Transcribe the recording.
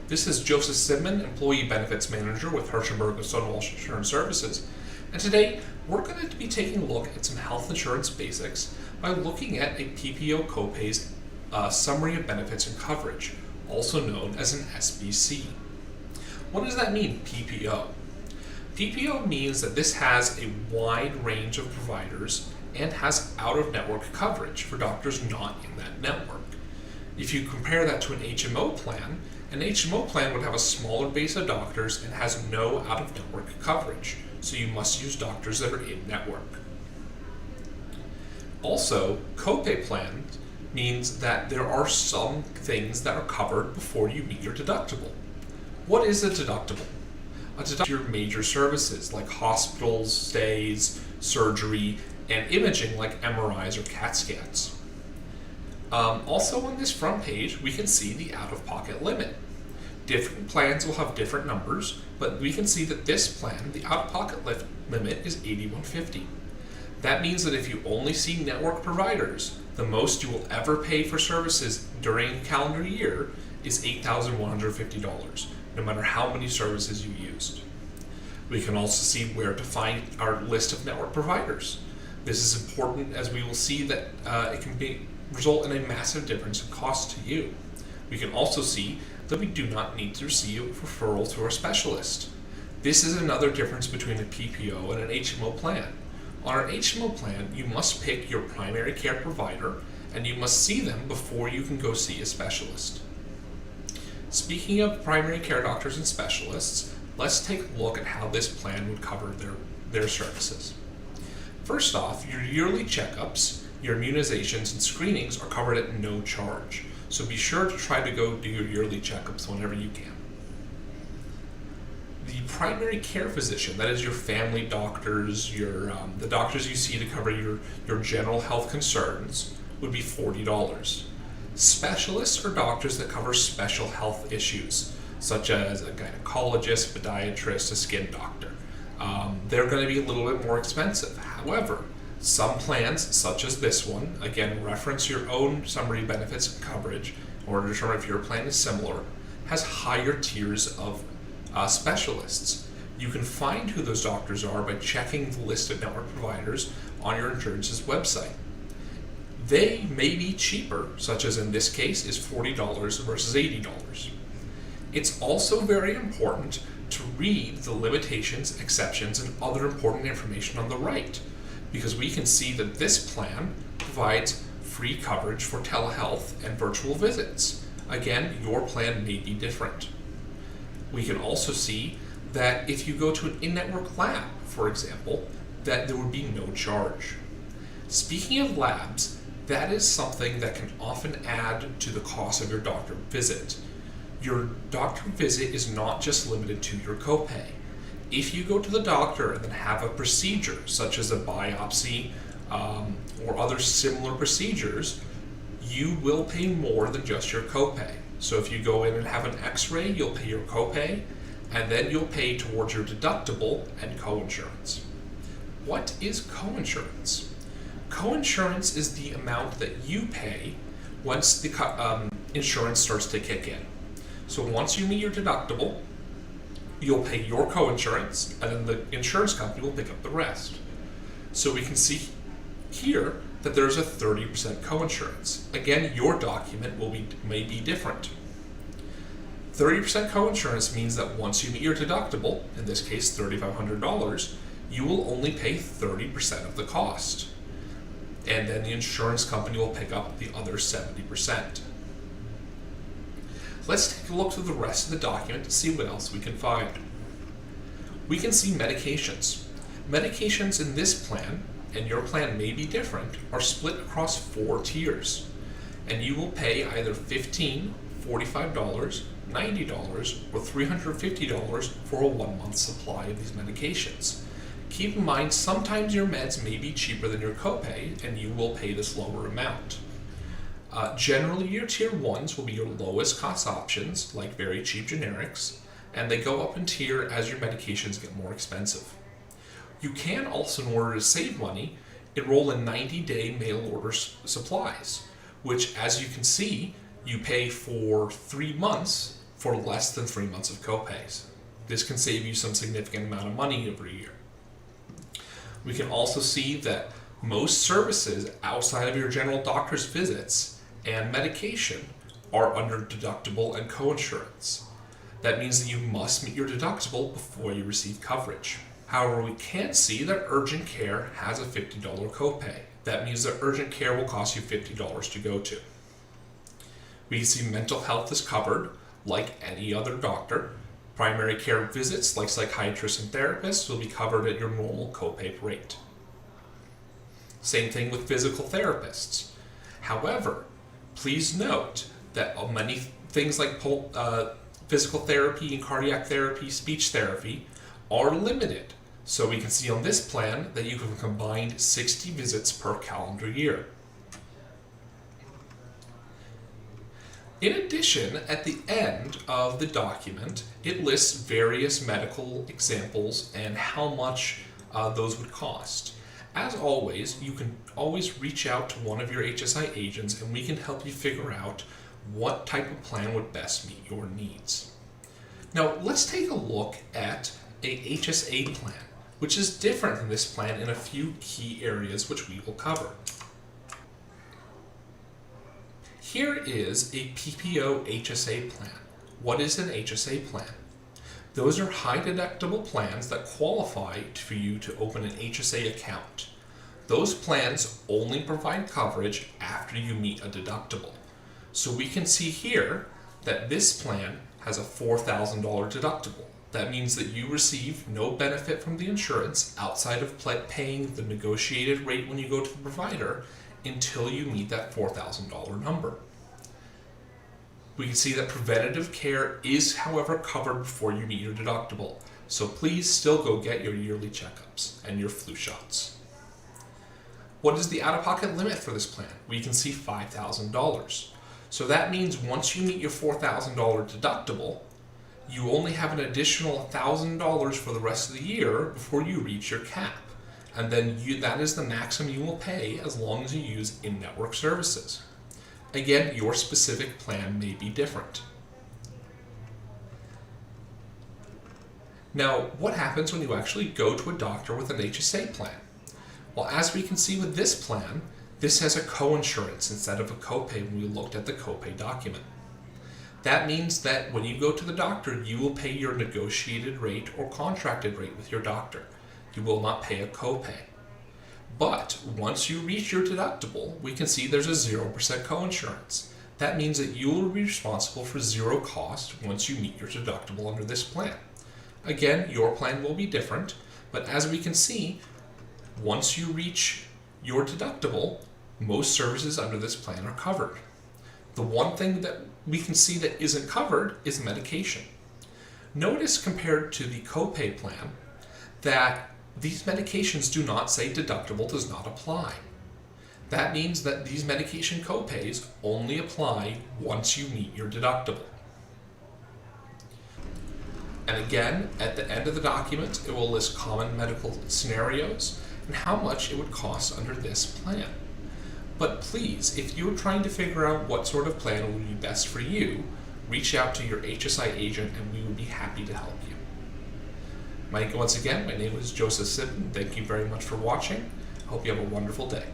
This is Joseph Sidman, Employee Benefits Manager with Hirschenberg of Stone-Walsh Insurance Services. And today, we're going to be taking a look at some health insurance basics by looking at a PPO copay's summary of benefits and coverage, also known as an SBC. What does that mean, PPO? PPO means that this has a wide range of providers and has out-of-network coverage for doctors not in that network. If you compare that to an HMO plan would have a smaller base of doctors and has no out-of-network coverage, so you must use doctors that are in-network. Also, copay plans means that there are some things that are covered before you meet your deductible. What is a deductible? A deductible is your major services like hospitals, stays, surgery, and imaging like MRIs or CAT scans. Also on this front page, we can see the out-of-pocket limit. Different plans will have different numbers, but we can see that this plan, the out-of-pocket limit is $81.50. That means that if you only see network providers, the most you will ever pay for services during a calendar year is $8,150, no matter how many services you used. We can also see where to find our list of network providers. This is important as we will see that it can result in a massive difference in cost to you. We can also see that we do not need to receive a referral to our specialist. This is another difference between a PPO and an HMO plan. On an HMO plan, you must pick your primary care provider and you must see them before you can go see a specialist. Speaking of primary care doctors and specialists, let's take a look at how this plan would cover their services. First off, your yearly checkups, your immunizations and screenings are covered at no charge, so be sure to try to go do your yearly checkups whenever you can. The primary care physician, that is your family doctors, the doctors you see to cover your general health concerns, would be $40. Specialists are doctors that cover special health issues, such as a gynecologist, podiatrist, a skin doctor. They're going to be a little bit more expensive. However, some plans, such as this one, again, reference your own summary benefits and coverage in order to determine if your plan is similar, has higher tiers of specialists. You can find who those doctors are by checking the list of network providers on your insurance's website. They may be cheaper, such as in this case is $40 versus $80. It's also very important to read the limitations, exceptions, and other important information on the right, because we can see that this plan provides free coverage for telehealth and virtual visits. Again, your plan may be different. We can also see that if you go to an in-network lab, for example, that there would be no charge. Speaking of labs, that is something that can often add to the cost of your doctor visit. Your doctor visit is not just limited to your copay. If you go to the doctor and then have a procedure, such as a biopsy or other similar procedures, you will pay more than just your copay. So if you go in and have an x-ray, you'll pay your copay, and then you'll pay towards your deductible and coinsurance. What is coinsurance? Coinsurance is the amount that you pay once the insurance starts to kick in. So once you meet your deductible, you'll pay your coinsurance, and then the insurance company will pick up the rest. So we can see here that there's a 30% coinsurance. Again, your document may be different. 30% coinsurance means that once you meet your deductible, in this case $3,500, you will only pay 30% of the cost. And then the insurance company will pick up the other 70%. Let's take a look through the rest of the document to see what else we can find. We can see medications. Medications in this plan, and your plan may be different, are split across 4 tiers. And you will pay either $15, $45, $90, or $350 for a 1-month supply of these medications. Keep in mind, sometimes your meds may be cheaper than your copay, and you will pay this lower amount. Generally, your tier 1s will be your lowest cost options, like very cheap generics, and they go up in tier as your medications get more expensive. You can also, in order to save money, enroll in 90-day mail order supplies, which, as you can see, you pay for 3 months for less than 3 months of copays. This can save you some significant amount of money every year. We can also see that most services outside of your general doctor's visits and medication are under deductible and coinsurance. That means that you must meet your deductible before you receive coverage. However, we can see that urgent care has a $50 copay. That means that urgent care will cost you $50 to go to. We can see mental health is covered like any other doctor. Primary care visits like psychiatrists and therapists will be covered at your normal copay rate. Same thing with physical therapists. However, please note that many things like physical therapy and cardiac therapy, speech therapy are limited. So we can see on this plan that you can combine 60 visits per calendar year. In addition, at the end of the document, it lists various medical examples and how much those would cost. As always, you can always reach out to one of your HSI agents and we can help you figure out what type of plan would best meet your needs. Now, let's take a look at a HSA plan, which is different than this plan in a few key areas which we will cover. Here is a PPO HSA plan. What is an HSA plan? Those are high deductible plans that qualify for you to open an HSA account. Those plans only provide coverage after you meet a deductible. So we can see here that this plan has a $4,000 deductible. That means that you receive no benefit from the insurance outside of paying the negotiated rate when you go to the provider until you meet that $4,000 number. We can see that preventative care is, however, covered before you meet your deductible. So please still go get your yearly checkups and your flu shots. What is the out-of-pocket limit for this plan? We can see $5,000. So that means once you meet your $4,000 deductible, you only have an additional $1,000 for the rest of the year before you reach your cap. And then that is the maximum you will pay as long as you use in-network services. Again, your specific plan may be different. Now, what happens when you actually go to a doctor with an HSA plan? Well, as we can see with this plan, this has a coinsurance instead of a copay when we looked at the copay document. That means that when you go to the doctor, you will pay your negotiated rate or contracted rate with your doctor. You will not pay a copay. But once you reach your deductible, we can see there's a 0% coinsurance. That means that you will be responsible for zero cost once you meet your deductible under this plan. Again, your plan will be different, but as we can see, once you reach your deductible, most services under this plan are covered. The one thing that we can see that isn't covered is medication. Notice compared to the copay plan that these medications do not say deductible does not apply. That means that these medication copays only apply once you meet your deductible. And again, at the end of the document, it will list common medical scenarios and how much it would cost under this plan. But please, if you're trying to figure out what sort of plan would be best for you, reach out to your HSI agent and we would be happy to help you. Once again, my name is Joseph Sibben. Thank you very much for watching. Hope you have a wonderful day.